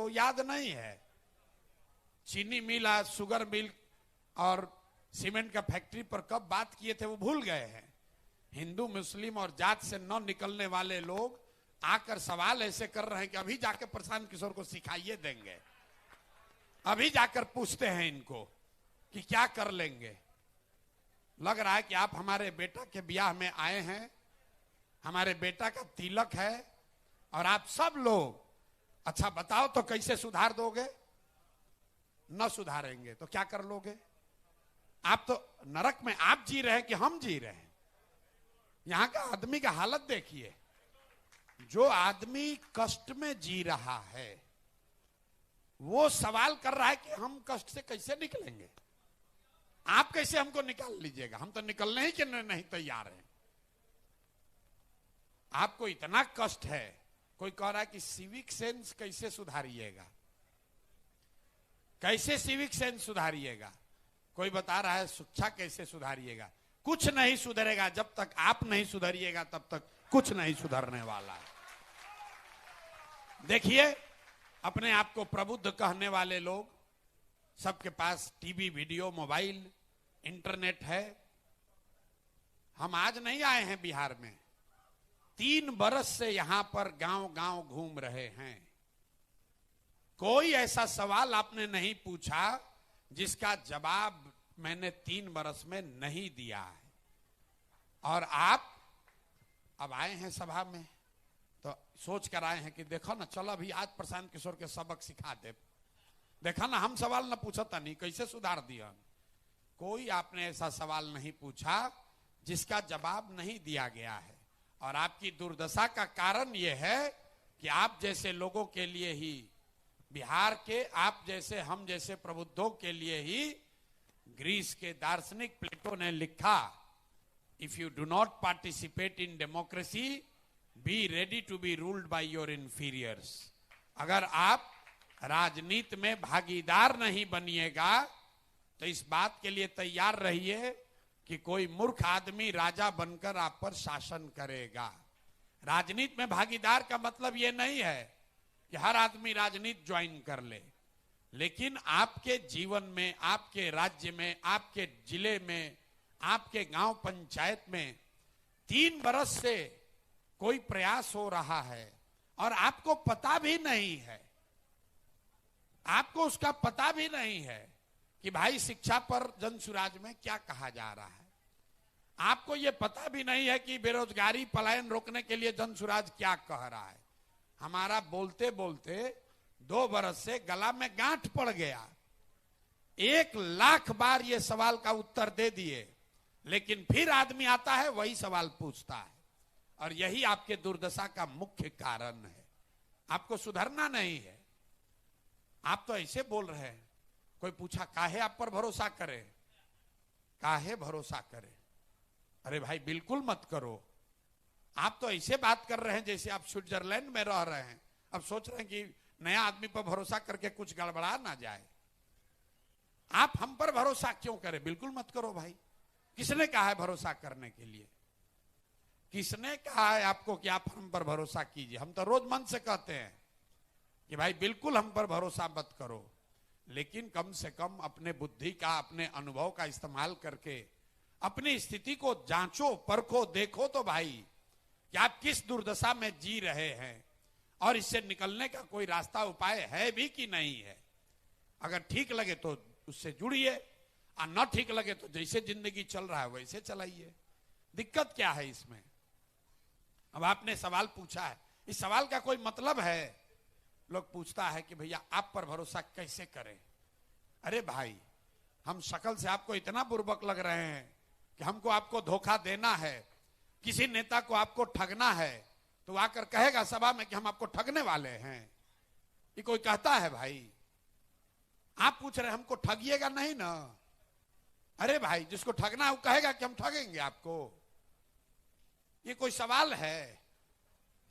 वो याद नहीं है। चीनी मिल, शुगर मिल और सीमेंट का फैक्ट्री पर कब बात किए थे वो भूल गए हैं। हिंदू मुस्लिम और जात से न निकलने वाले लोग आकर सवाल ऐसे कर रहे हैं कि अभी जाकर प्रशांत किशोर को सिखाइए देंगे, अभी जाकर पूछते हैं इनको कि क्या कर लेंगे। लग रहा है कि आप हमारे बेटा के ब्याह में आए हैं, हमारे बेटा का तिलक है और आप सब लोग अच्छा बताओ तो कैसे सुधार दोगे? न सुधारेंगे तो क्या कर लोगे? आप तो नरक में आप जी रहे हैं कि हम जी रहे हैं? यहां का आदमी का हालत देखिए। जो आदमी कष्ट में जी रहा है वो सवाल कर रहा है कि हम कष्ट से कैसे निकलेंगे, आप कैसे हमको निकाल लीजिएगा? हम तो निकलने ही के नहीं तैयार हैं। आपको इतना कष्ट है। कोई कह रहा है कि सिविक सेंस कैसे सुधारिएगा, कैसे सिविक सेंस सुधारिएगा? कोई बता रहा है शिक्षा कैसे सुधारिएगा। कुछ नहीं सुधरेगा जब तक आप नहीं सुधरिएगा, तब तक कुछ नहीं सुधरने वाला है। देखिए, अपने आप को प्रबुद्ध कहने वाले लोग, सबके पास टीवी, वीडियो, मोबाइल, इंटरनेट है। हम आज नहीं आए हैं बिहार में, 3 बरस से यहां पर गांव गांव घूम रहे हैं। कोई ऐसा सवाल आपने नहीं पूछा जिसका जवाब मैंने 3 बरस में नहीं दिया है। और आप अब आए हैं सभा में तो सोच कर आए हैं कि देखो ना, चलो अभी आज प्रशांत किशोर के सबक सिखा दे। देखा ना, हम सवाल ना पूछता नहीं, कैसे सुधार दिया। कोई आपने ऐसा सवाल नहीं पूछा जिसका जवाब नहीं दिया गया है। और आपकी दुर्दशा का कारण यह है कि आप जैसे लोगों के लिए ही, बिहार के आप जैसे, हम जैसे प्रबुद्धों के लिए ही ग्रीस के दार्शनिक प्लेटो ने लिखा, if you do not participate in democracy be ready to be ruled by your inferiors. अगर आप राजनीति में भागीदार नहीं बनिएगा तो इस बात के लिए तैयार रहिए कि कोई मूर्ख आदमी राजा बनकर आप पर शासन करेगा। राजनीति में भागीदार का मतलब यह नहीं है कि हर आदमी राजनीति ज्वाइन कर ले, लेकिन आपके जीवन में, आपके राज्य में, आपके जिले में, आपके गांव पंचायत में 3 बरस से कोई प्रयास हो रहा है और आपको पता भी नहीं है, आपको उसका पता भी नहीं है कि भाई शिक्षा पर जनसुराज में क्या कहा जा रहा है। आपको यह पता भी नहीं है कि बेरोजगारी पलायन रोकने के लिए जनसुराज क्या कह रहा है। हमारा बोलते बोलते 2 बरस से गला में गांठ पड़ गया। 1 लाख बार ये सवाल का उत्तर दे दिए, लेकिन फिर आदमी आता है वही सवाल पूछता है। और यही आपके दुर्दशा का मुख्य कारण है। आपको सुधरना नहीं है। आप तो ऐसे बोल रहे हैं। कोई पूछा काहे आप पर भरोसा करे, काहे भरोसा करे? अरे भाई बिल्कुल मत करो। आप तो ऐसे बात कर रहे हैं जैसे आप स्विट्जरलैंड में रह रहे हैं। अब सोच रहे हैं कि नया आदमी पर भरोसा करके कुछ गड़बड़ा ना जाए। आप हम पर भरोसा क्यों करें? बिल्कुल मत करो भाई। किसने कहा है भरोसा करने के लिए? किसने कहा है आपको कि आप हम पर भरोसा कीजिए? हम तो रोज मन से कहते हैं कि भाई बिल्कुल हम पर भरोसा मत करो, लेकिन कम से कम अपने बुद्धि का, अपने अनुभव का इस्तेमाल करके अपनी स्थिति को जांचो, परखो, देखो तो भाई कि आप किस दुर्दशा में जी रहे हैं और इससे निकलने का कोई रास्ता, उपाय है भी कि नहीं है। अगर ठीक लगे तो उससे जुड़िए और न ठीक लगे तो जैसे जिंदगी चल रहा है वैसे चलाइए। दिक्कत क्या है इसमें? अब आपने सवाल पूछा है, इस सवाल का कोई मतलब है? लोग पूछता है कि भैया आप पर भरोसा कैसे करें? अरे भाई, हम शक्ल से आपको इतना बुर्बक लग रहे हैं कि हमको आपको धोखा देना है, किसी नेता को आपको ठगना है तो आकर कहेगा सभा में कि हम आपको ठगने वाले हैं। ये कोई कहता है भाई? आप पूछ रहे हमको ठगिएगा नहीं ना? अरे भाई, जिसको ठगना है वो कहेगा कि हम ठगेंगे आपको। ये कोई सवाल है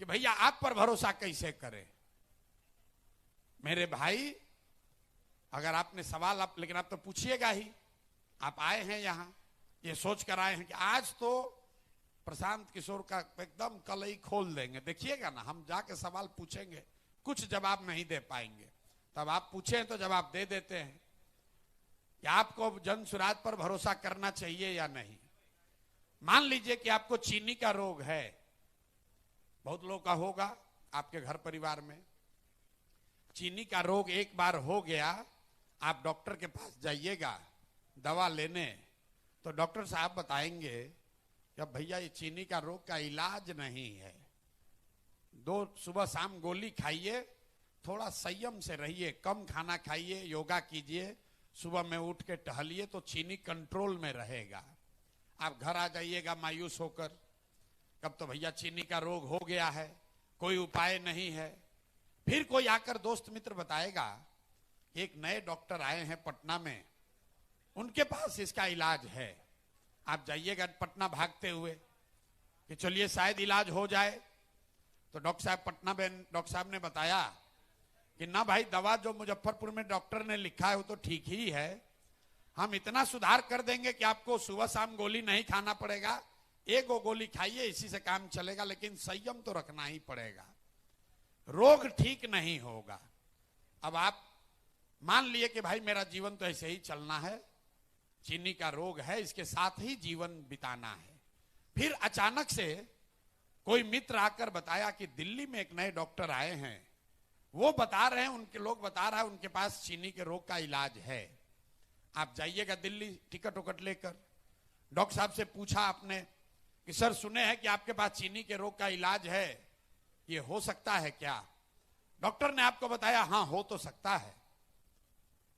कि भैया आप पर भरोसा कैसे करें? मेरे भाई, अगर आपने सवाल लेकिन आप तो पूछिएगा ही। आप आए हैं यहां ये सोच कर आए हैं कि आज तो प्रशांत किशोर का एकदम कलई खोल देंगे। देखिएगा ना, हम जाके सवाल पूछेंगे, कुछ जवाब नहीं दे पाएंगे। तब आप पूछें तो जवाब दे देते हैं कि आपको जन सुराज पर भरोसा करना चाहिए या नहीं। मान लीजिए कि आपको चीनी का रोग है, बहुत लोगों का होगा आपके घर परिवार में। चीनी का रोग एक बार हो गया, आप डॉक्टर के पास जाइएगा दवा लेने, तो डॉक्टर साहब बताएंगे कि अब भैया ये चीनी का रोग का इलाज नहीं है, 2 सुबह शाम गोली खाइए, थोड़ा संयम से रहिए, कम खाना खाइए, योगा कीजिए, सुबह में उठ के टहलिए तो चीनी कंट्रोल में रहेगा। आप घर आ जाइएगा मायूस होकर, कब तो भैया चीनी का रोग हो गया है, कोई उपाय नहीं है। फिर कोई आकर दोस्त मित्र बताएगा एक नए डॉक्टर आए हैं पटना में, उनके पास इसका इलाज है। आप जाइएगा पटना भागते हुए कि चलिए शायद इलाज हो जाए। तो डॉक्टर साहब पटना में डॉक्टर साहब ने बताया कि ना भाई, दवा जो मुजफ्फरपुर में डॉक्टर ने लिखा है वो तो ठीक ही है, हम इतना सुधार कर देंगे कि आपको सुबह शाम गोली नहीं खाना पड़ेगा, 1 गोली खाइए, इसी से काम चलेगा, लेकिन संयम तो रखना ही पड़ेगा, रोग ठीक नहीं होगा। अब आप मान लिए कि भाई मेरा जीवन तो ऐसे ही चलना है, चीनी का रोग है, इसके साथ ही जीवन बिताना है। फिर अचानक से कोई मित्र आकर बताया कि दिल्ली में एक नए डॉक्टर आए हैं, वो बता रहे हैं, उनके लोग बता रहा है उनके पास चीनी के रोग का इलाज है। आप जाइएगा दिल्ली टिकट उकट लेकर, डॉक्टर साहब से पूछा आपने कि सर सुने हैं कि आपके पास चीनी के रोग का इलाज है, ये हो सकता है क्या? डॉक्टर ने आपको बताया हाँ हो तो सकता है,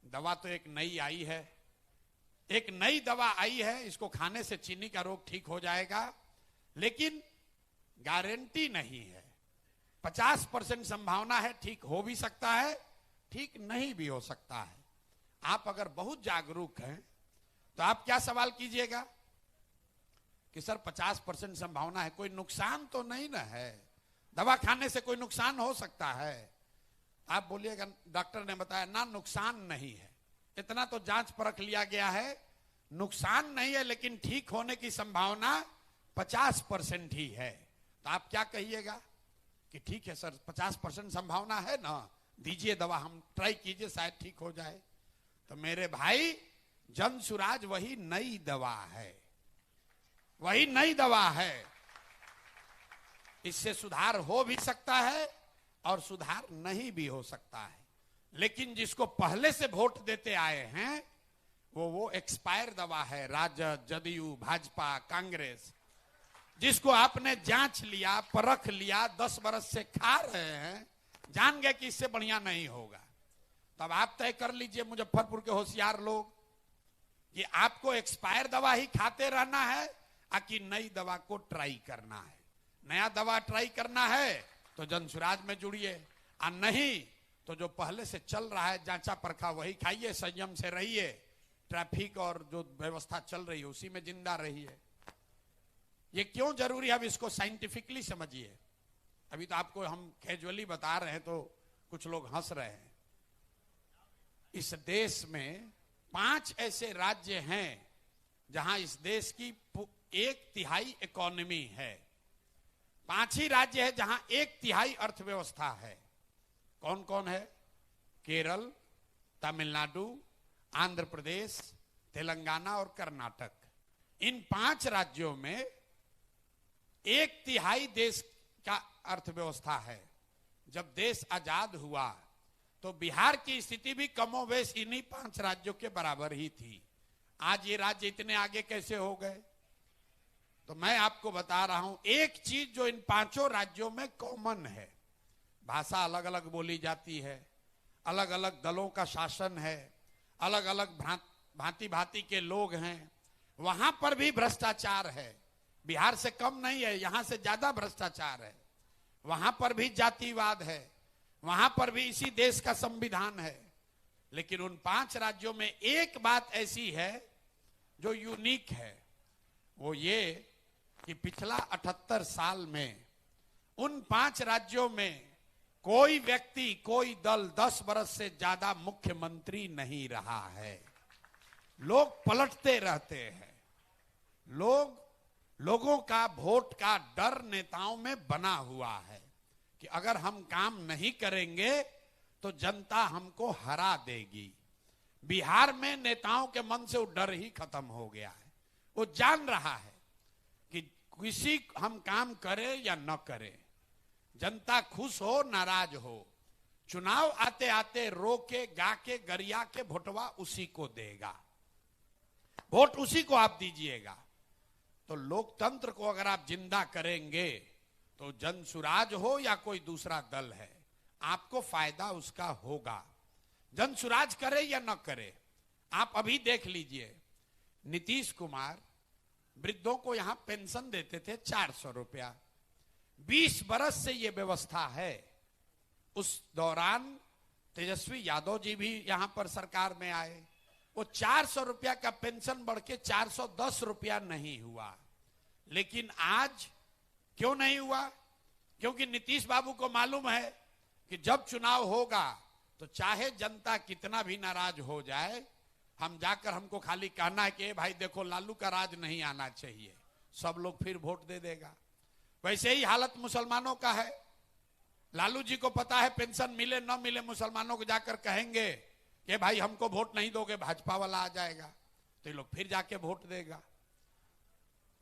दवा तो एक नई आई है, एक नई दवा आई है, इसको खाने से चीनी का रोग ठीक हो जाएगा, लेकिन गारंटी नहीं है, 50% संभावना है, ठीक हो भी सकता है, ठीक नहीं भी हो सकता है। आप अगर बहुत जागरूक हैं तो आप क्या सवाल कीजिएगा कि सर 50% संभावना है, कोई नुकसान तो नहीं ना है, दवा खाने से कोई नुकसान हो सकता है? आप बोलिएगा डॉक्टर ने बताया ना नुकसान नहीं है, इतना तो जांच परख लिया गया है, नुकसान नहीं है, लेकिन ठीक होने की संभावना 50% ही है। तो आप क्या कहिएगा कि ठीक है सर 50% संभावना है ना, दीजिए दवा, हम ट्राई कीजिए शायद ठीक हो जाए। तो मेरे भाई जन सुराज वही नई दवा है, वही नई दवा है, इससे सुधार हो भी सकता है और सुधार नहीं भी हो सकता है। लेकिन जिसको पहले से वोट देते आए हैं वो एक्सपायर दवा है, राजद, जदयू, भाजपा, कांग्रेस, जिसको आपने जांच लिया, परख लिया, 10 बरस से खा रहे हैं, जान गए कि इससे बढ़िया नहीं होगा। तब आप तय कर लीजिए मुजफ्फरपुर के होशियार लोग कि आपको एक्सपायर दवा ही खाते रहना है कि नई दवा को ट्राई करना है। नया दवा ट्राई करना है तो जन सुराज में जुड़िए, और नहीं तो जो पहले से चल रहा है जांचा परखा वही खाइए, संयम से रहिए, ट्रैफिक और जो व्यवस्था चल रही है उसी में जिंदा रहिए। ये क्यों जरूरी है, अब इसको साइंटिफिकली समझिए। अभी तो आपको हम कैजुअली बता रहे हैं तो कुछ लोग हंस रहे हैं। इस देश में 5 ऐसे राज्य हैं जहां इस देश की 1/3 इकोनॉमी है, 5 ही राज्य है जहां 1/3 अर्थव्यवस्था है। कौन कौन है? केरल, तमिलनाडु, आंध्र प्रदेश, तेलंगाना और कर्नाटक। इन 5 राज्यों में 1/3 देश का अर्थव्यवस्था है। जब देश आजाद हुआ तो बिहार की स्थिति भी कमोबेश इन्हीं 5 राज्यों के बराबर ही थी। आज ये राज्य इतने आगे कैसे हो गए? तो मैं आपको बता रहा हूं एक चीज जो इन 5 राज्यों में कॉमन है, भाषा अलग अलग बोली जाती है, अलग अलग दलों का शासन है, अलग अलग भांति भांति के लोग हैं, वहां पर भी भ्रष्टाचार है। बिहार से कम नहीं है, यहां से ज्यादा भ्रष्टाचार है। वहां पर भी जातिवाद है, वहां पर भी इसी देश का संविधान है। लेकिन उन 5 राज्यों में एक बात ऐसी है जो यूनिक है, वो ये कि पिछला 78 साल में उन 5 राज्यों में कोई व्यक्ति, कोई दल 10 बरस से ज्यादा मुख्यमंत्री नहीं रहा है। लोग पलटते रहते हैं, लोगों का वोट का डर नेताओं में बना हुआ है कि अगर हम काम नहीं करेंगे तो जनता हमको हरा देगी। बिहार में नेताओं के मन से वो डर ही खत्म हो गया है। वो जान रहा है कि किसी हम काम करें या न करें, जनता खुश हो नाराज हो, चुनाव आते आते रो के गा के गरिया के वोटवा उसी को देगा, वोट उसी को आप दीजिएगा। तो लोकतंत्र को अगर आप जिंदा करेंगे तो जनसुराज हो या कोई दूसरा दल है, आपको फायदा उसका होगा। जनसुराज करे या न करे, आप अभी देख लीजिए, नीतीश कुमार वृद्धों को यहां पेंशन देते थे 400 रुपया, 20 बरस से यह व्यवस्था है। उस दौरान तेजस्वी यादव जी भी यहां पर सरकार में आए, वो 400 रुपया का पेंशन बढ़ के 410 रुपया नहीं हुआ। लेकिन आज क्यों नहीं हुआ? क्योंकि नीतीश बाबू को मालूम है कि जब चुनाव होगा तो चाहे जनता कितना भी नाराज हो जाए, हम जाकर हमको खाली कहना है कि भाई देखो लालू का राज नहीं आना चाहिए, सब लोग फिर वोट दे देगा। वैसे ही हालत मुसलमानों का है। लालू जी को पता है पेंशन मिले न मिले, मुसलमानों को जाकर कहेंगे कि भाई हमको वोट नहीं दोगे, भाजपा वाला आ जाएगा, तो ये लोग फिर जाके वोट देगा।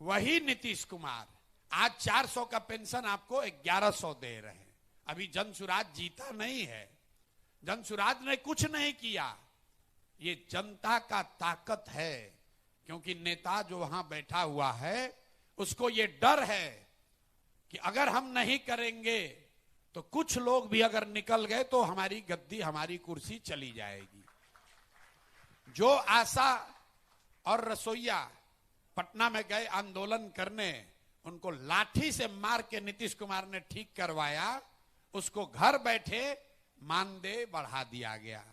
वही नीतीश कुमार आज 400 का पेंशन आपको 1100 दे रहे हैं। अभी जनसुराज जीता नहीं है, जनसुराज ने कुछ नहीं किया, ये जनता का ताकत है। क्योंकि नेता जो वहां बैठा हुआ है उसको ये डर है कि अगर हम नहीं करेंगे तो कुछ लोग भी अगर निकल गए तो हमारी गद्दी, हमारी कुर्सी चली जाएगी। जो आशा और रसोईया पटना में गए आंदोलन करने, उनको लाठी से मार के नीतीश कुमार ने ठीक करवाया, उसको घर बैठे मानदेय बढ़ा दिया गया।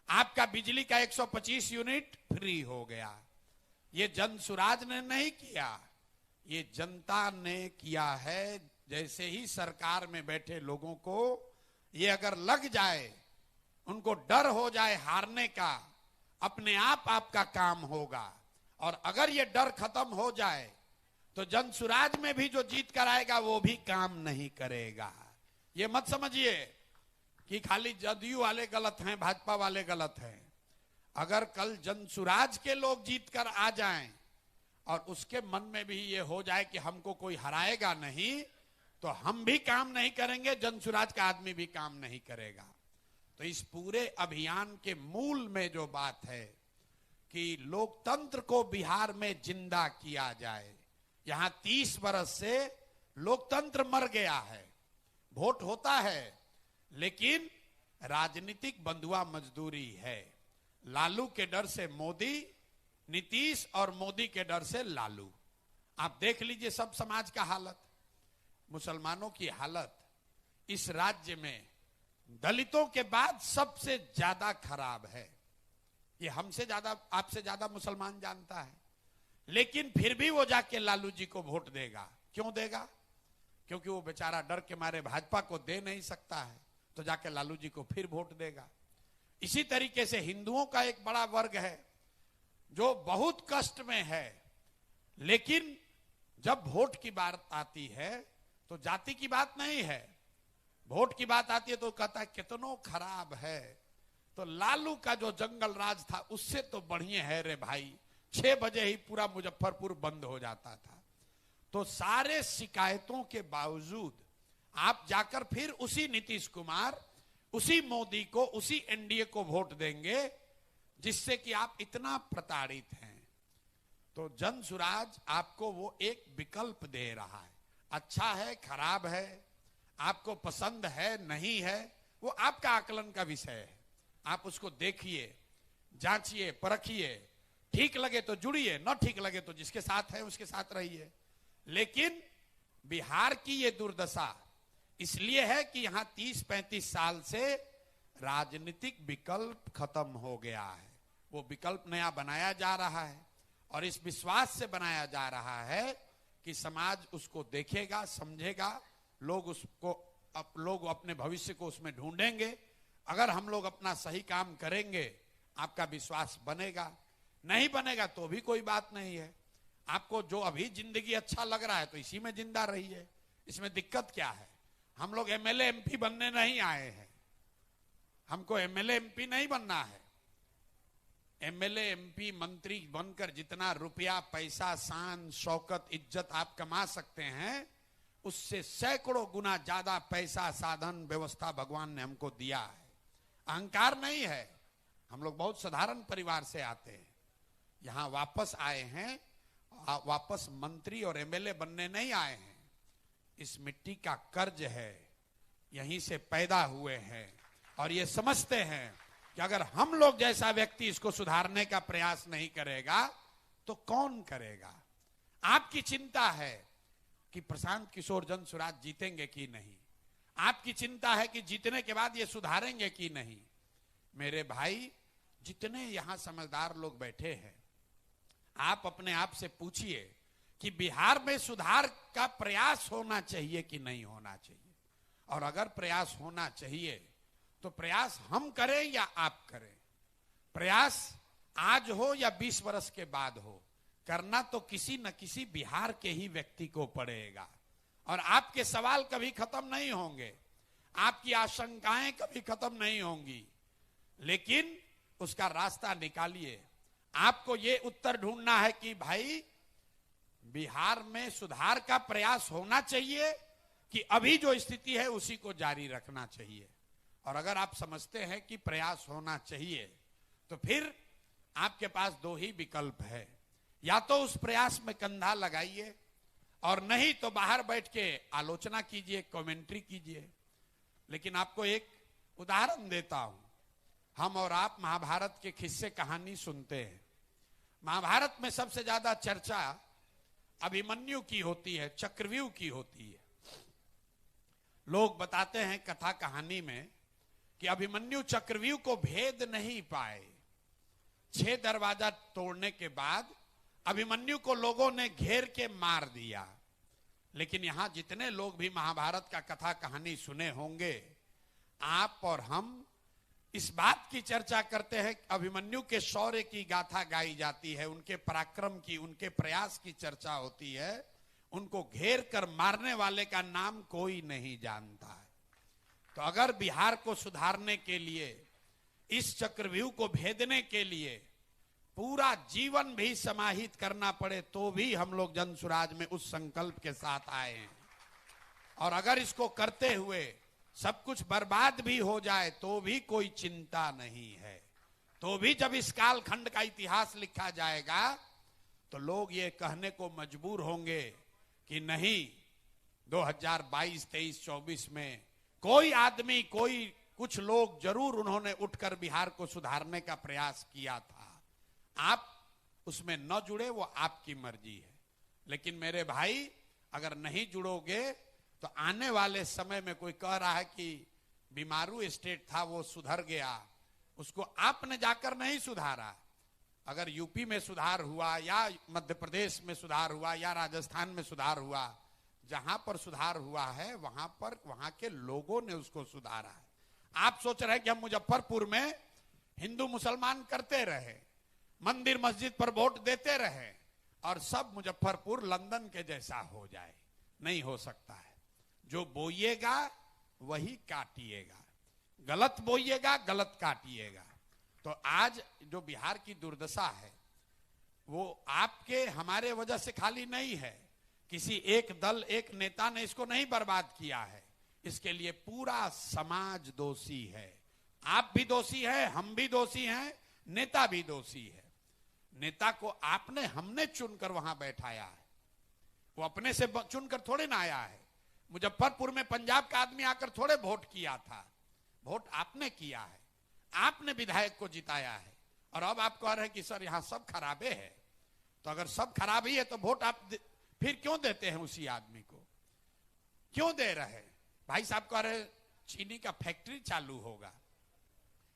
आपका बिजली का 125 यूनिट फ्री हो गया। ये जनसुराज ने नहीं किया, ये जनता ने किया है। जैसे ही सरकार में बैठे लोगों को ये अगर लग जाए, उनको डर हो जाए हारने का, अपने आप आपका काम होगा। और अगर ये डर खत्म हो जाए तो जनसुराज में भी जो जीत कर आएगा वो भी काम नहीं करेगा। ये मत समझिए कि खाली जदयू वाले गलत हैं, भाजपा वाले गलत हैं। अगर कल जनसुराज के लोग जीत कर आ जाएं और उसके मन में भी ये हो जाए कि हमको कोई हराएगा नहीं, तो हम भी काम नहीं करेंगे, जनसुराज का आदमी भी काम नहीं करेगा। तो इस पूरे अभियान के मूल में जो बात है कि लोकतंत्र को बिहार में जिंदा किया जाए। यहां 30 बरस से लोकतंत्र मर गया है। वोट होता है लेकिन राजनीतिक बंधुआ मजदूरी है। लालू के डर से मोदी, नीतीश और मोदी के डर से लालू। आप देख लीजिए सब समाज का हालत, मुसलमानों की हालत इस राज्य में दलितों के बाद सबसे ज्यादा खराब है। ये हमसे ज्यादा, आपसे ज्यादा मुसलमान जानता है, लेकिन फिर भी वो जाके लालू जी को वोट देगा। क्यों देगा? क्योंकि वो बेचारा डर के मारे भाजपा को दे नहीं सकता है, तो जाके लालू जी को फिर वोट देगा। इसी तरीके से हिंदुओं का एक बड़ा वर्ग है जो बहुत कष्ट में है, लेकिन जब वोट की बात आती है तो जाति की बात नहीं है, वोट की बात आती है तो कहता है कितनो खराब है। तो लालू का जो जंगल राज था उससे तो बढ़िया है रे भाई, 6 बजे ही पूरा मुजफ्फरपुर बंद हो जाता था। तो सारे शिकायतों के बावजूद आप जाकर फिर उसी नीतीश कुमार, उसी मोदी को, उसी एनडीए को वोट देंगे जिससे कि आप इतना प्रताड़ित हैं। तो जनसुराज आपको वो एक विकल्प दे रहा है। अच्छा है, खराब है, आपको पसंद है, नहीं है, वो आपका आकलन का विषय है। आप उसको देखिए, जांचिए, परखिए, ठीक लगे तो जुड़िए, न ठीक लगे तो जिसके साथ है उसके साथ रहिए। लेकिन बिहार की ये दुर्दशा इसलिए है कि यहां 30-35 साल से राजनीतिक विकल्प खत्म हो गया है। वो विकल्प नया बनाया जा रहा है और इस विश्वास से बनाया जा रहा है कि समाज उसको देखेगा, समझेगा, लोग अपने भविष्य को उसमें ढूंढेंगे। अगर हम लोग अपना सही काम करेंगे आपका विश्वास बनेगा, नहीं बनेगा तो भी कोई बात नहीं है। आपको जो अभी जिंदगी अच्छा लग रहा है तो इसी में जिंदा रहिए, इसमें दिक्कत क्या है? हम लोग एमएलए एमपी बनने नहीं आए हैं, हमको एमएलए एमपी नहीं बनना है। एमएलए एमपी मंत्री बनकर जितना रुपया पैसा शान शौकत इज्जत आप कमा सकते हैं, उससे सैकड़ों गुना ज्यादा पैसा साधन व्यवस्था भगवान ने हमको दिया है। अहंकार नहीं है। हम लोग बहुत साधारण परिवार से आते हैं, यहां वापस आए हैं, वापस मंत्री और एमएलए बनने नहीं आए हैं। इस मिट्टी का कर्ज है, यहीं से पैदा हुए हैं और ये समझते हैं कि अगर हम लोग जैसा व्यक्ति इसको सुधारने का प्रयास नहीं करेगा तो कौन करेगा। आपकी चिंता है कि प्रशांत किशोर जन सुराज जीतेंगे कि नहीं, आपकी चिंता है कि जीतने के बाद ये सुधारेंगे कि नहीं। मेरे भाई, जितने यहां समझदार लोग बैठे हैं, आप अपने आप से पूछिए कि बिहार में सुधार का प्रयास होना चाहिए कि नहीं होना चाहिए। और अगर प्रयास होना चाहिए तो प्रयास हम करें या आप करें। प्रयास आज हो या 20 वर्ष के बाद हो, करना तो किसी न किसी बिहार के ही व्यक्ति को पड़ेगा। और आपके सवाल कभी खत्म नहीं होंगे, आपकी आशंकाएं कभी खत्म नहीं होंगी, लेकिन उसका रास्ता निकालिए। आपको ये उत्तर ढूंढना है कि भाई बिहार में सुधार का प्रयास होना चाहिए कि अभी जो स्थिति है उसी को जारी रखना चाहिए। और अगर आप समझते हैं कि प्रयास होना चाहिए तो फिर आपके पास दो ही विकल्प है, या तो उस प्रयास में कंधा लगाइए और नहीं तो बाहर बैठ के आलोचना कीजिए, कमेंट्री कीजिए। लेकिन आपको एक उदाहरण देता हूं। हम और आप महाभारत के किस्से कहानी सुनते हैं। महाभारत में सबसे ज्यादा चर्चा अभिमन्यु की होती है, चक्रव्यूह की होती है। लोग बताते हैं कथा कहानी में कि अभिमन्यु चक्रव्यूह को भेद नहीं पाए। 6 दरवाजा तोड़ने के बाद अभिमन्यु को लोगों ने घेर के मार दिया। लेकिन यहां जितने लोग भी महाभारत का कथा कहानी सुने होंगे, आप और हम इस बात की चर्चा करते हैं, अभिमन्यु के शौर्य की गाथा गाई जाती है, उनके पराक्रम की, उनके प्रयास की चर्चा होती है। उनको घेर कर मारने वाले का नाम कोई नहीं जानता है। तो अगर बिहार को सुधारने के लिए, इस चक्रव्यूह को भेदने के लिए पूरा जीवन भी समाहित करना पड़े तो भी हम लोग जन सुराज में उस संकल्प के साथ आए हैं। और अगर इसको करते हुए सब कुछ बर्बाद भी हो जाए तो भी कोई चिंता नहीं है। तो भी जब इस कालखंड का इतिहास लिखा जाएगा तो लोग ये कहने को मजबूर होंगे कि नहीं, 2022, 23, 24 में कोई आदमी, कुछ लोग जरूर उन्होंने उठकर बिहार को सुधारने का प्रयास किया था। आप उसमें न जुड़े वो आपकी मर्जी है। लेकिन मेरे भाई, अगर नहीं जुड़ोगे तो आने वाले समय में कोई कह रहा है कि बीमारू स्टेट था वो सुधर गया, उसको आपने जाकर नहीं सुधारा। अगर यूपी में सुधार हुआ या मध्य प्रदेश में सुधार हुआ या राजस्थान में सुधार हुआ, जहां पर सुधार हुआ है वहां पर वहां के लोगों ने उसको सुधारा है। आप सोच रहे हैं कि हम मुजफ्फरपुर में हिंदू मुसलमान करते रहे, मंदिर मस्जिद पर वोट देते रहे और सब मुजफ्फरपुर लंदन के जैसा हो जाए। नहीं हो सकता है। जो बोइएगा वही काटिएगा, गलत बोइएगा गलत काटिएगा। तो आज जो बिहार की दुर्दशा है वो आपके हमारे वजह से खाली नहीं है। किसी एक दल, एक नेता ने इसको नहीं बर्बाद किया है, इसके लिए पूरा समाज दोषी है। आप भी दोषी हैं, हम भी दोषी हैं, नेता भी दोषी है। नेता को आपने, हमने चुनकर वहां बैठाया है, वो अपने से चुनकर थोड़े ना आया है। मुजफ्फरपुर में पंजाब का आदमी आकर थोड़े वोट किया था, वोट आपने किया है, आपने विधायक को जिताया है। और अब आप कह रहे हैं कि सर यहां सब खराबे है। तो अगर सब खराबी है तो वोट आप फिर क्यों देते हैं उसी आदमी को? क्यों दे रहे हैं? भाई साहब कह रहे चीनी का फैक्ट्री चालू होगा।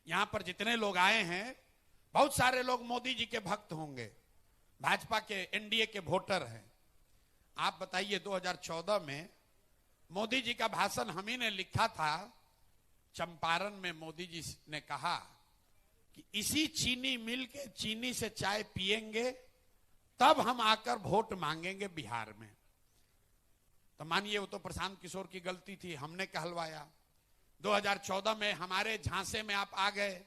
यहां पर जितने लोग आए हैं, बहुत सारे लोग मोदी जी के भक्त होंगे, भाजपा के, एनडीए के वोटर हैं। आप बताइए 2014 में मोदी जी का भाषण हम ही ने लिखा था। चंपारण में मोदी जी ने कहा कि इसी चीनी मिल के चीनी से चाय पिएंगे तब हम आकर वोट मांगेंगे बिहार में। तो मानिए वो तो प्रशांत किशोर की गलती थी, हमने कहलवाया। 2014 में हमारे झांसे में आप आ गए,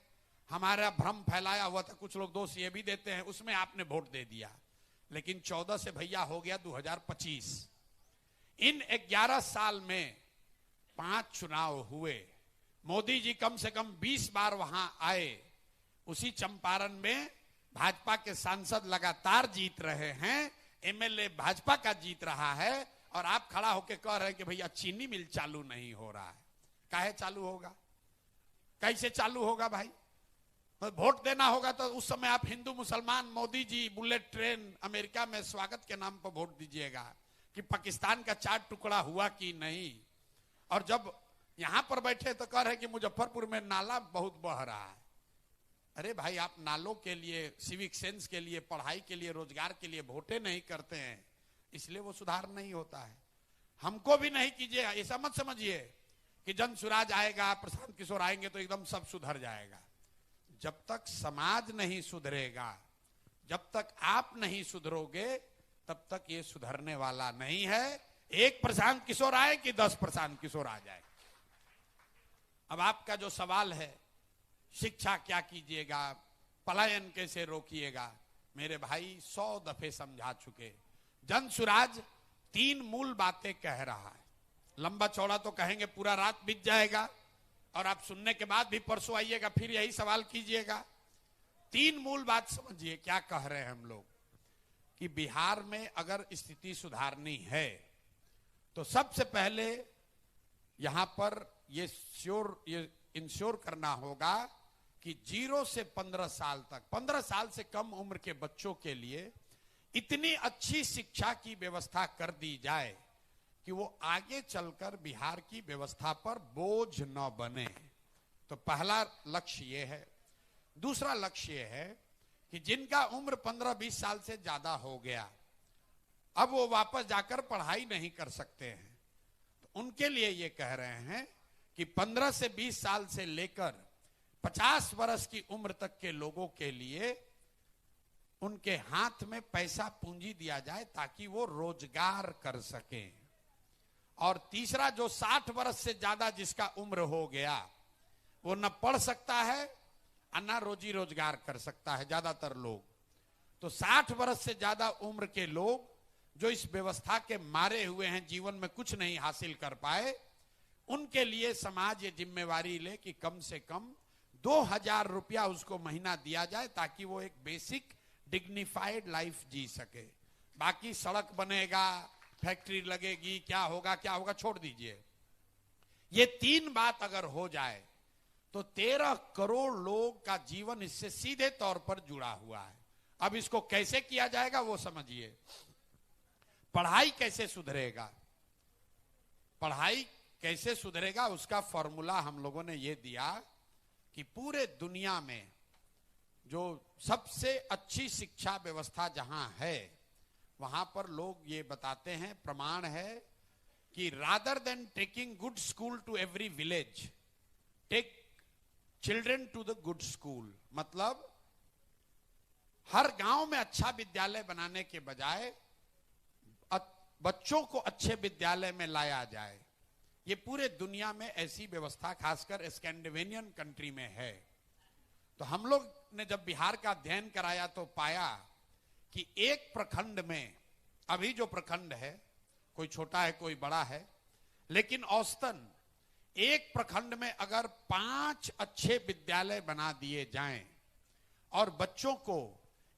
हमारा भ्रम फैलाया हुआ था, कुछ लोग दोष ये भी देते हैं, उसमें आपने वोट दे दिया। लेकिन 14 से भैया हो गया 2025। इन 11 साल में 5 चुनाव हुए, मोदी जी कम से कम 20 बार वहां आए, उसी चंपारण में भाजपा के सांसद लगातार जीत रहे हैं, एमएलए भाजपा का जीत रहा है, और आप खड़ा होकर कह रहे हैं कि भैया चीनी मिल चालू नहीं हो रहा है। काहे चालू होगा, कैसे चालू होगा भाई? वोट देना होगा तो उस समय आप हिंदू मुसलमान, Modi ji bullet train, America में स्वागत के नाम पर वोट दीजिएगा कि पाकिस्तान का 4 टुकड़ा हुआ कि नहीं। और जब यहां पर बैठे तो कह रहे कि मुजफ्फरपुर में नाला बहुत बह रहा है। अरे भाई, आप नालों के लिए, सिविक सेंस के लिए, पढ़ाई के लिए, रोजगार के लिए वोटे नहीं करते हैं, इसलिए वो सुधार नहीं होता है। हमको भी नहीं कीजिए, ऐसा मत समझिए कि जन सुराज आएगा, प्रशांत किशोर आएंगे तो एकदम सब सुधर जाएगा। जब तक समाज नहीं सुधरेगा, जब तक आप नहीं सुधरोगे, तब तक ये सुधरने वाला नहीं है। एक प्रशांत किशोर आए कि 10 प्रशांत किशोर आ जाए। अब आपका जो सवाल है, शिक्षा क्या कीजिएगा, पलायन कैसे रोकिएगा, मेरे भाई 100 दफे समझा चुके। जन सुराज 3 मूल बातें कह रहा है। लंबा चौड़ा तो कहेंगे, पूरा रात बीत जाएगा और आप सुनने के बाद भी परसों आइएगा, फिर यही सवाल कीजिएगा। 3 मूल बात समझिए क्या कह रहे हैं हम लोग, कि बिहार में अगर स्थिति सुधारनी है तो सबसे पहले यहां पर ये इंश्योर करना होगा कि 0 से 15 साल तक, 15 साल से कम उम्र के बच्चों के लिए इतनी अच्छी शिक्षा की व्यवस्था कर दी जाए कि वो आगे चलकर बिहार की व्यवस्था पर बोझ न बने। तो पहला लक्ष्य ये है। दूसरा लक्ष्य ये है कि जिनका उम्र 15-20 साल से ज्यादा हो गया, अब वो वापस जाकर पढ़ाई नहीं कर सकते हैं, तो उनके लिए ये कह रहे हैं कि 15 से 20 साल से लेकर 50 वर्ष की उम्र तक के लोगों के लिए उनके हाथ में पैसा पूंजी दिया जाए ताकि वो रोजगार कर सकें। और तीसरा, जो 60 वर्ष से ज्यादा जिसका उम्र हो गया, वो न पढ़ सकता है और न रोजी रोजगार कर सकता है ज्यादातर लोग। तो 60 वर्ष से ज्यादा उम्र के लोग जो इस व्यवस्था के मारे हुए हैं, जीवन में कुछ नहीं हासिल कर पाए, उनके लिए समाज ये जिम्मेवारी ले कि कम से कम 2000 रुपया उसको महीना दिया जाए ताकि वो एक बेसिक डिग्निफाइड लाइफ जी सके। बाकी सड़क बनेगा, फैक्ट्री लगेगी, क्या होगा छोड़ दीजिए। ये 3 बात अगर हो जाए तो 13 करोड़ लोग का जीवन इससे सीधे तौर पर जुड़ा हुआ है। अब इसको कैसे किया जाएगा वो समझिए। पढ़ाई कैसे सुधरेगा, पढ़ाई कैसे सुधरेगा, उसका फॉर्मूला हम लोगों ने ये दिया कि पूरे दुनिया में जो सबसे अच्छी शिक्षा व्यवस्था जहां है, वहां पर लोग ये बताते हैं, प्रमाण है कि rather than taking good school to every village, take children to the good school. मतलब हर गांव में अच्छा विद्यालय बनाने के बजाय बच्चों को अच्छे विद्यालय में लाया जाए। ये पूरे दुनिया में ऐसी व्यवस्था खासकर स्कैंडिनेवियन कंट्री में है। तो हम लोग ने जब बिहार का अध्ययन कराया तो पाया कि एक प्रखंड में, अभी जो प्रखंड है, कोई छोटा है कोई बड़ा है, लेकिन औसतन एक प्रखंड में अगर 5 अच्छे विद्यालय बना दिए जाएं और बच्चों को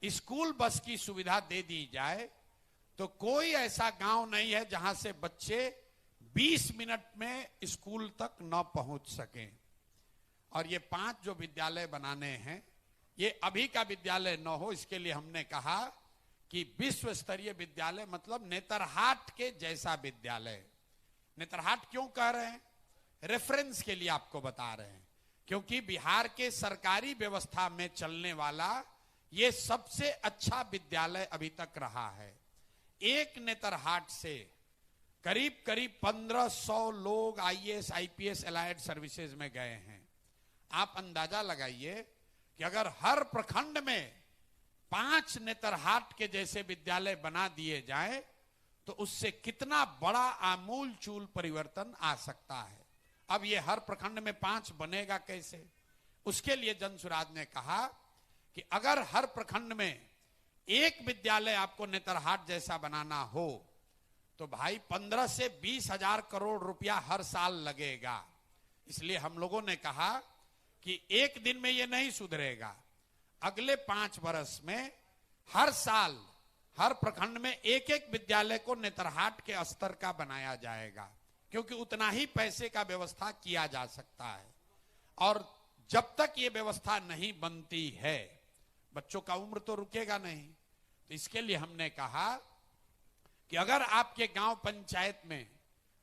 स्कूल बस की सुविधा दे दी जाए, तो कोई ऐसा गांव नहीं है जहां से बच्चे 20 मिनट में स्कूल तक न पहुंच सकें। और ये 5 जो विद्यालय बनाने हैं, ये अभी का विद्यालय न हो, इसके लिए हमने कहा कि विश्व स्तरीय विद्यालय, मतलब नेतरहाट के जैसा विद्यालय। नेतरहाट क्यों कह रहे हैं? रेफरेंस के लिए आपको बता रहे हैं, क्योंकि बिहार के सरकारी व्यवस्था में चलने वाला ये सबसे अच्छा विद्यालय अभी तक रहा है। एक नेतरहाट से करीब 1500 लोग आईएएस आईपीएस एलाइड सर्विसेज में गए हैं। आप अंदाजा लगाइए कि अगर हर प्रखंड में 5 नेतरहाट के जैसे विद्यालय बना दिए जाएं, तो उससे कितना बड़ा आमूल चूल परिवर्तन आ सकता है। अब ये हर प्रखंड में 5 बनेगा कैसे? उसके लिए जनसुराज ने कहा कि अगर हर प्रखंड में एक विद्यालय आपको नेतरहाट जैसा बनाना हो तो भाई 15 से 20 हजार करोड़ रुपया हर साल लगेगा। इसलिए हम लोगों ने कहा कि एक दिन में ये नहीं सुधरेगा, अगले 5 वर्ष में हर साल हर प्रखंड में एक एक विद्यालय को नेतरहाट के स्तर का बनाया जाएगा, क्योंकि उतना ही पैसे का व्यवस्था किया जा सकता है। और जब तक ये व्यवस्था नहीं बनती है बच्चों का उम्र तो रुकेगा नहीं। तो इसके लिए हमने कहा कि अगर आपके गांव पंचायत में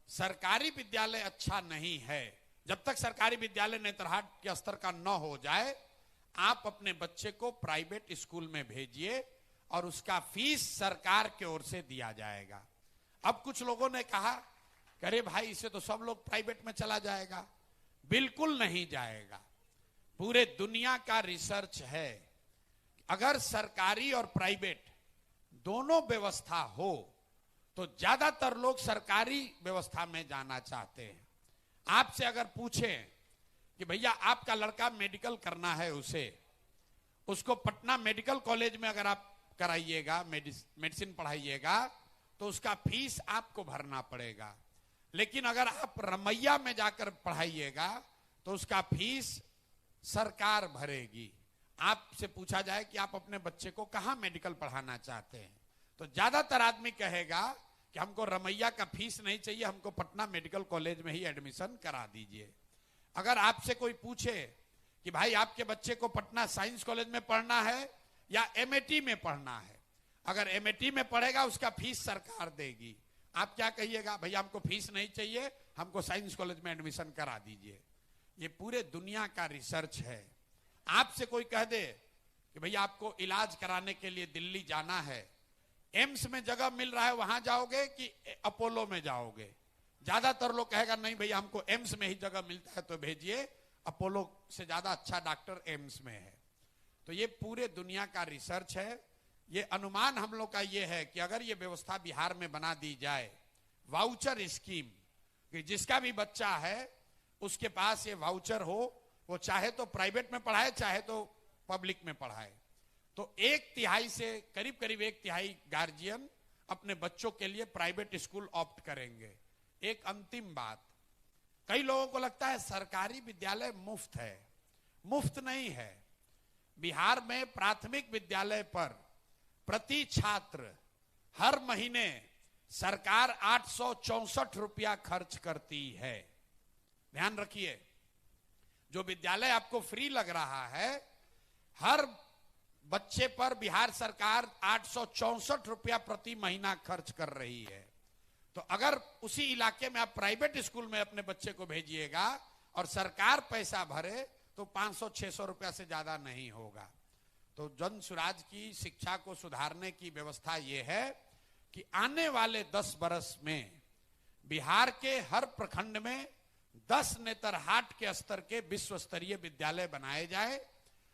सरकारी विद्यालय अच्छा नहीं है, जब तक सरकारी विद्यालय नेतरहाट के स्तर का न हो जाए, आप अपने बच्चे को प्राइवेट स्कूल में भेजिए और उसका फीस सरकार की ओर से दिया जाएगा। अब कुछ लोगों ने कहा अरे भाई इसे तो सब लोग प्राइवेट में चला जाएगा। बिल्कुल नहीं जाएगा। पूरे दुनिया का रिसर्च है, अगर सरकारी और प्राइवेट दोनों व्यवस्था हो तो ज्यादातर लोग सरकारी व्यवस्था में जाना चाहते हैं। आपसे अगर पूछें कि भैया आपका लड़का मेडिकल करना है, उसको पटना मेडिकल कॉलेज में अगर आप कराइएगा, मेडिसिन पढ़ाइएगा, तो उसका फीस आपको भरना पड़ेगा। लेकिन अगर आप रमैया में जाकर पढ़ाइएगा तो उसका फीस सरकार भरेगी। आपसे पूछा जाए कि आप अपने बच्चे को कहां मेडिकल पढ़ाना चाहते हैं, तो ज्यादातर आदमी कहेगा कि हमको रमैया का फीस नहीं चाहिए, हमको पटना मेडिकल कॉलेज में ही एडमिशन करा दीजिए। अगर आपसे कोई पूछे कि भाई आपके बच्चे को पटना साइंस कॉलेज में पढ़ना है या एमएटी में पढ़ना है, अगर एमएटी में पढ़ेगा उसका फीस सरकार देगी, आप क्या कहिएगा? भैया हमको फीस नहीं चाहिए, हमको साइंस कॉलेज में एडमिशन करा दीजिए। ये पूरे दुनिया का रिसर्च है। आपसे कोई कह दे कि भैया आपको इलाज कराने के लिए दिल्ली जाना है, एम्स में जगह मिल रहा है वहां जाओगे कि अपोलो में जाओगे? ज्यादातर लोग कहेगा नहीं भैया हमको एम्स में ही जगह मिलता है तो भेजिए, अपोलो से ज्यादा अच्छा डॉक्टर एम्स में है। तो ये पूरे दुनिया का रिसर्च है। ये अनुमान हम लोग का ये है कि अगर ये व्यवस्था बिहार में बना दी जाए, वाउचर स्कीम, कि जिसका भी बच्चा है उसके पास ये वाउचर हो, वो चाहे तो प्राइवेट में पढ़ाए चाहे तो पब्लिक में पढ़ाए, तो 1/3 से करीब करीब 1/3 गार्जियन अपने बच्चों के लिए प्राइवेट स्कूल ऑप्ट करेंगे। एक अंतिम बात, कई लोगों को लगता है सरकारी विद्यालय मुफ्त है। मुफ्त नहीं है। बिहार में प्राथमिक विद्यालय पर प्रति छात्र हर महीने सरकार 864 रुपया खर्च करती है। ध्यान रखिए, जो विद्यालय आपको फ्री लग रहा है, हर बच्चे पर बिहार सरकार 864 रुपया प्रति महीना खर्च कर रही है। तो अगर उसी इलाके में आप प्राइवेट स्कूल में अपने बच्चे को भेजिएगा और सरकार पैसा भरे तो 500-600 रुपया से ज्यादा नहीं होगा। तो जन सुराज की शिक्षा को सुधारने की व्यवस्था यह है कि आने वाले 10 वर्ष में बिहार के हर प्रखंड में 10 नेतरहाट के स्तर के विश्व स्तरीय विद्यालय बनाए जाए,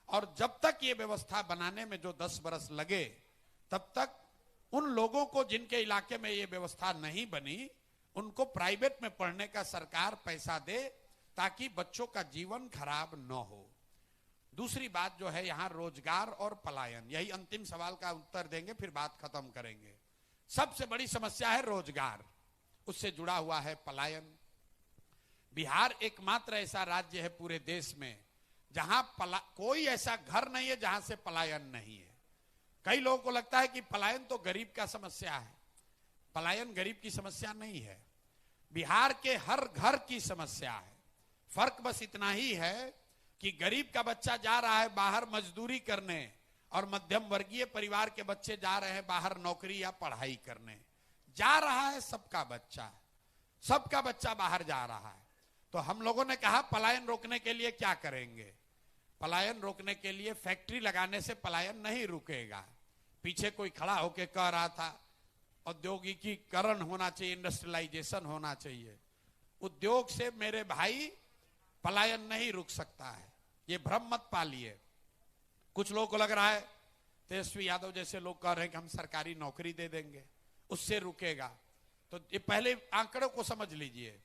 और जब तक ये व्यवस्था बनाने में जो 10 वर्ष लगे तब तक उन लोगों को जिनके इलाके में ये व्यवस्था नहीं बनी, उनको प्राइवेट में पढ़ने का सरकार पैसा दे ताकि बच्चों का जीवन खराब न हो। दूसरी बात जो है यहाँ रोजगार और पलायन, यही अंतिम सवाल का उत्तर देंगे फिर बात खत्म करेंगे। सबसे बड़ी समस्या है रोजगार, उससे जुड़ा हुआ है पलायन। बिहार एकमात्र ऐसा राज्य है पूरे देश में जहां कोई ऐसा घर नहीं है जहां से पलायन नहीं है। कई लोगों को लगता है कि पलायन तो गरीब का समस्या है। पलायन गरीब की समस्या नहीं है, बिहार के हर घर की समस्या है। फर्क बस इतना ही है कि गरीब का बच्चा जा रहा है बाहर मजदूरी करने और मध्यम वर्गीय परिवार के बच्चे जा रहे हैं बाहर नौकरी या पढ़ाई करने। जा रहा है सबका बच्चा बाहर जा रहा है। तो हम लोगों ने कहा पलायन रोकने के लिए क्या करेंगे? पलायन रोकने के लिए फैक्ट्री लगाने से पलायन नहीं रुकेगा। पीछे कोई खड़ा होकर कह रहा था औद्योगिकीकरण होना चाहिए, इंडस्ट्रियलाइजेशन होना चाहिए। उद्योग से मेरे भाई पलायन नहीं रुक सकता है, ये भ्रम मत पालिए। कुछ लोगों को लग रहा है तेजस्वी यादव जैसे लोग कह रहे हैं कि हम सरकारी नौकरी दे देंगे उससे रुकेगा। तो ये पहले आंकड़ों को समझ लीजिए।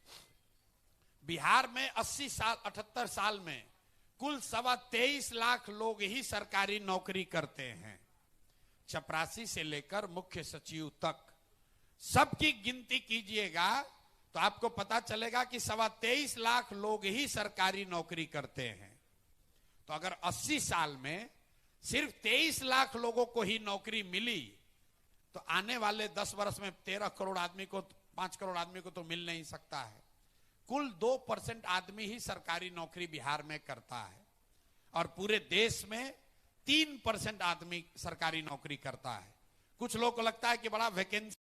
बिहार में 80 साल 78 साल में कुल 23.25 लाख लोग ही सरकारी नौकरी करते हैं। चपरासी से लेकर मुख्य सचिव तक सबकी गिनती कीजिएगा तो आपको पता चलेगा कि 23.25 लाख लोग ही सरकारी नौकरी करते हैं। तो अगर 80 साल में सिर्फ 23 लाख लोगों को ही नौकरी मिली तो आने वाले 10 वर्ष में 13 करोड़ आदमी को 5 करोड़ आदमी को तो मिल नहीं सकता है। कुल 2% आदमी ही सरकारी नौकरी बिहार में करता है और पूरे देश में 3% आदमी सरकारी नौकरी करता है। कुछ लोगों को लगता है कि बड़ा वैकेंसी